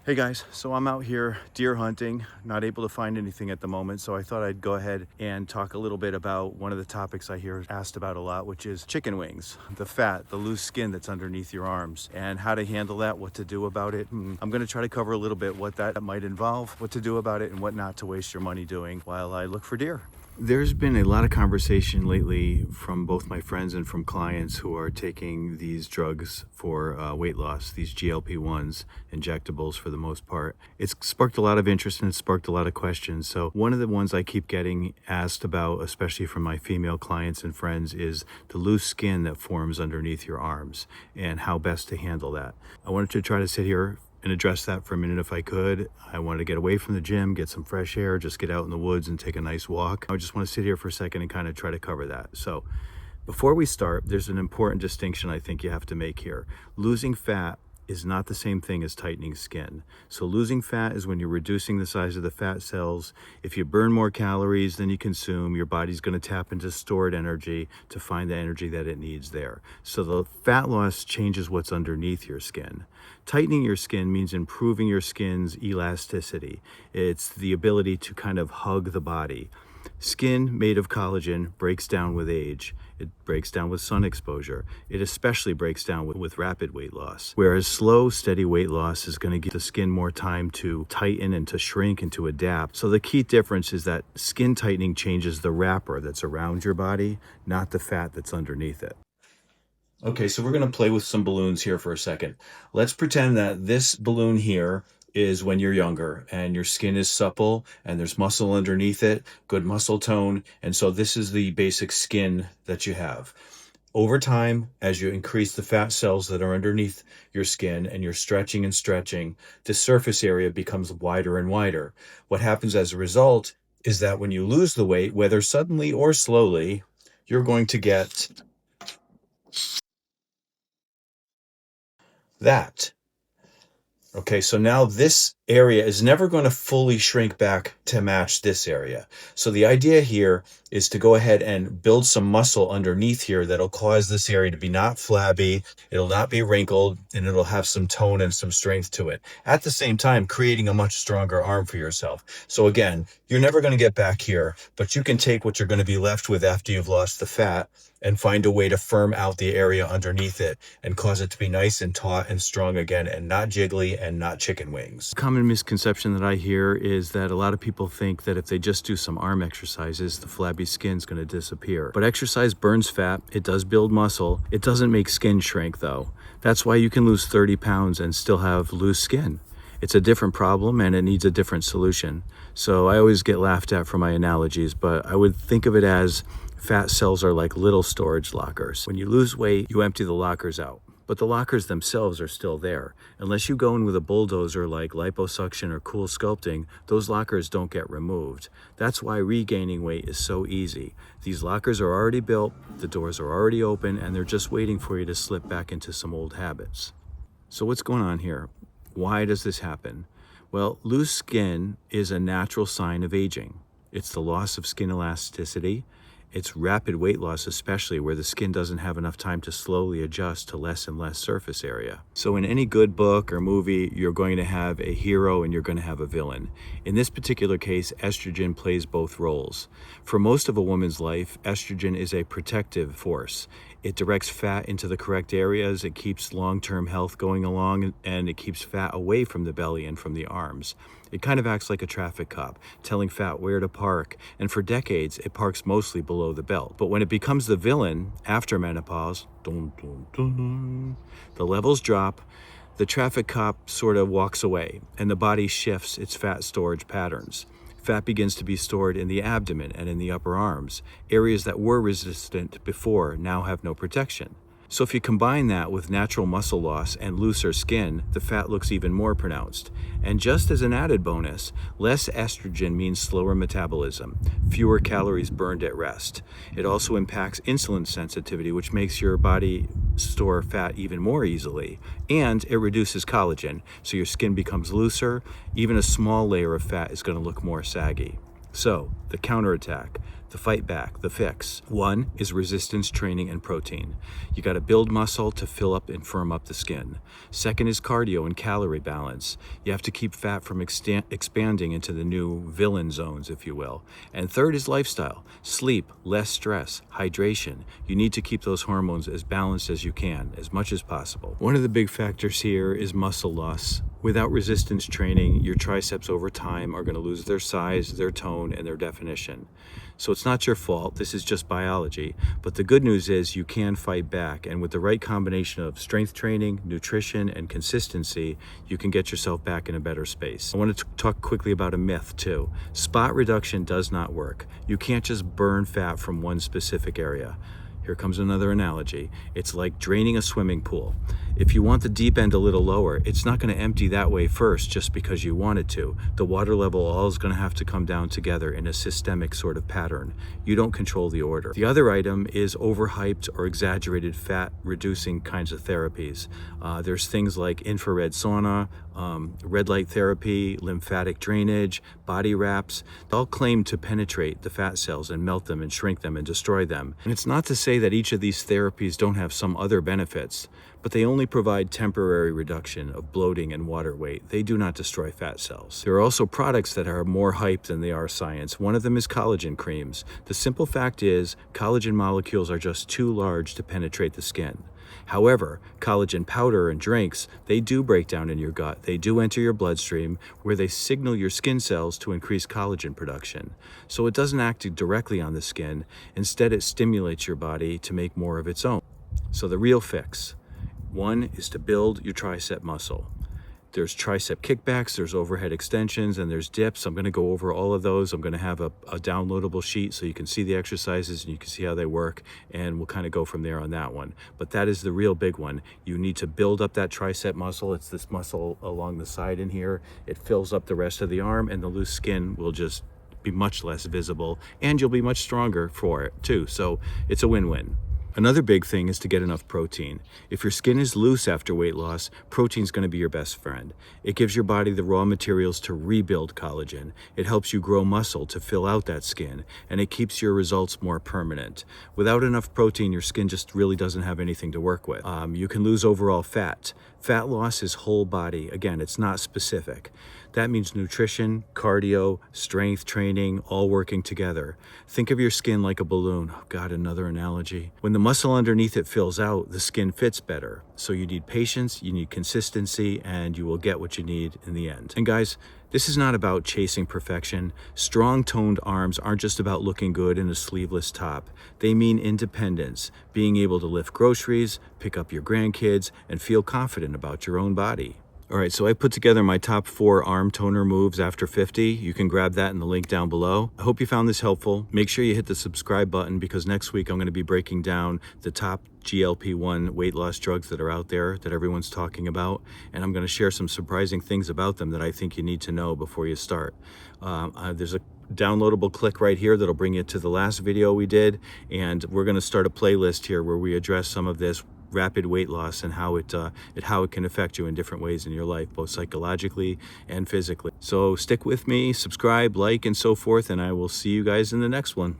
Hey guys, so I'm out here deer hunting, not able to find anything at the moment, so I thought I'd go ahead and talk a little bit about one of the topics I hear asked about a lot, which is chicken wings, the fat, the loose skin that's underneath your arms, and how to handle that, what to do about it. I'm going to try to cover a little bit what that might involve, what to do about it, and what not to waste your money doing while I look for deer. There's been a lot of conversation lately from both my friends and from clients who are taking these drugs for weight loss, these GLP-1s, injectables for the most part. It's sparked a lot of interest and it's sparked a lot of questions. So one of the ones I keep getting asked about, especially from my female clients and friends, is the loose skin that forms underneath your arms and how best to handle that. I wanted to try to sit here and address that for a minute if I could. I wanted to get away from the gym, get some fresh air, just get out in the woods and take a nice walk. I just want to sit here for a second and kind of try to cover that. So before we start, there's an important distinction I think you have to make here. Losing fat is not the same thing as tightening skin. So losing fat is when you're reducing the size of the fat cells. If you burn more calories than you consume, your body's going to tap into stored energy to find the energy that it needs there. So the fat loss changes what's underneath your skin. Tightening your skin means improving your skin's elasticity. It's the ability to kind of hug the body. Skin made of collagen breaks down with age. It breaks down with sun exposure. It especially breaks down with rapid weight loss. Whereas slow, steady weight loss is going to give the skin more time to tighten and to shrink and to adapt. So the key difference is that skin tightening changes the wrapper that's around your body, not the fat that's underneath it. Okay, so we're going to play with some balloons here for a second. Let's pretend that this balloon here is when you're younger and your skin is supple and there's muscle underneath it, good muscle tone. And so this is the basic skin that you have. Over time, as you increase the fat cells that are underneath your skin and you're stretching and stretching, the surface area becomes wider and wider. What happens as a result is that when you lose the weight, whether suddenly or slowly, you're going to get that. Okay, so now this area is never going to fully shrink back to match this area. So the idea here is to go ahead and build some muscle underneath here that'll cause this area to be not flabby, it'll not be wrinkled, and it'll have some tone and some strength to it. At the same time, creating a much stronger arm for yourself. So again, you're never going to get back here, but you can take what you're going to be left with after you've lost the fat and find a way to firm out the area underneath it and cause it to be nice and taut and strong again and not jiggly and not chicken wings. Common misconception that I hear is that a lot of people think that if they just do some arm exercises, the flabby skin's going to disappear. But exercise burns fat, it does build muscle, it doesn't make skin shrink though. That's why you can lose 30 pounds and still have loose skin. It's a different problem and it needs a different solution. So I always get laughed at for my analogies, but I would think of it as fat cells are like little storage lockers. When you lose weight, you empty the lockers out. But the lockers themselves are still there. Unless you go in with a bulldozer like liposuction or cool sculpting, those lockers don't get removed. That's why regaining weight is so easy. These lockers are already built, the doors are already open, and they're just waiting for you to slip back into some old habits. So what's going on here? Why does this happen? Well, loose skin is a natural sign of aging. It's the loss of skin elasticity. It's rapid weight loss, especially where the skin doesn't have enough time to slowly adjust to less and less surface area. So in any good book or movie, you're going to have a hero and you're going to have a villain. In this particular case, estrogen plays both roles. For most of a woman's life, estrogen is a protective force. It directs fat into the correct areas, it keeps long-term health going along, and it keeps fat away from the belly and from the arms. It kind of acts like a traffic cop, telling fat where to park, and for decades, it parks mostly below the belt. But when it becomes the villain, after menopause, dun, dun, dun, the levels drop, the traffic cop sort of walks away, and the body shifts its fat storage patterns. Fat begins to be stored in the abdomen and in the upper arms. Areas that were resistant before now have no protection. So if you combine that with natural muscle loss and looser skin, the fat looks even more pronounced. And just as an added bonus, less estrogen means slower metabolism, fewer calories burned at rest. It also impacts insulin sensitivity, which makes your body store fat even more easily. And it reduces collagen, so your skin becomes looser. Even a small layer of fat is going to look more saggy. So, the counterattack. The fight back, the fix. One is resistance training and protein. You got to build muscle to fill up and firm up the skin. Second is cardio and calorie balance. You have to keep fat from expanding into the new villain zones, if you will. And third is lifestyle. Sleep, less stress, hydration. You need to keep those hormones as balanced as you can, as much as possible. One of the big factors here is muscle loss. Without resistance training, your triceps over time are going to lose their size, their tone, and their definition. So it's not your fault, this is just biology. But the good news is you can fight back, and with the right combination of strength training, nutrition, and consistency, you can get yourself back in a better space. I want to talk quickly about a myth too. Spot reduction does not work. You can't just burn fat from one specific area. Here comes another analogy. It's like draining a swimming pool. If you want the deep end a little lower, it's not going to empty that way first just because you want it to. The water level all is going to have to come down together in a systemic sort of pattern. You don't control the order. The other item is overhyped or exaggerated fat reducing kinds of therapies. There's things like infrared sauna, red light therapy, lymphatic drainage, body wraps. They all claim to penetrate the fat cells and melt them and shrink them and destroy them. And it's not to say that each of these therapies don't have some other benefits, but they only provide temporary reduction of bloating and water weight. They do not destroy fat cells. There are also products that are more hype than they are science. One of them is collagen creams. The simple fact is collagen molecules are just too large to penetrate the skin. However, collagen powder and drinks, they do break down in your gut. They do enter your bloodstream where they signal your skin cells to increase collagen production. So it doesn't act directly on the skin. Instead, it stimulates your body to make more of its own. So the real fix. One is to build your tricep muscle. There's tricep kickbacks, there's overhead extensions, and there's dips. I'm going to go over all of those. I'm going to have a downloadable sheet so you can see the exercises and you can see how they work, and we'll kind of go from there on that one. But that is the real big one. You need to build up that tricep muscle. It's this muscle along the side in here. It fills up the rest of the arm, and the loose skin will just be much less visible, and you'll be much stronger for it too. So it's a win-win. Another big thing is to get enough protein. If your skin is loose after weight loss, protein is going to be your best friend. It gives your body the raw materials to rebuild collagen. It helps you grow muscle to fill out that skin, and it keeps your results more permanent. Without enough protein, your skin just really doesn't have anything to work with. You can lose overall fat. Fat loss is whole body. Again, it's not specific. That means nutrition, cardio, strength training, all working together. Think of your skin like a balloon. Oh God, another analogy. When the muscle underneath it fills out, the skin fits better. So you need patience, you need consistency, and you will get what you need in the end. And guys, this is not about chasing perfection. Strong toned arms aren't just about looking good in a sleeveless top. They mean independence, being able to lift groceries, pick up your grandkids, and feel confident about your own body. All right, so I put together my top 4 arm toner moves after 50. You can grab that in the link down below. I hope you found this helpful. Make sure you hit the subscribe button because next week I'm going to be breaking down the top GLP-1 weight loss drugs that are out there that everyone's talking about. And I'm going to share some surprising things about them that I think you need to know before you start. There's a downloadable click right here that'll bring you to the last video we did. And we're going to start a playlist here where we address some of this rapid weight loss and how it can affect you in different ways in your life, both psychologically and physically. So stick with me, subscribe, like, and so forth, and I will see you guys in the next one.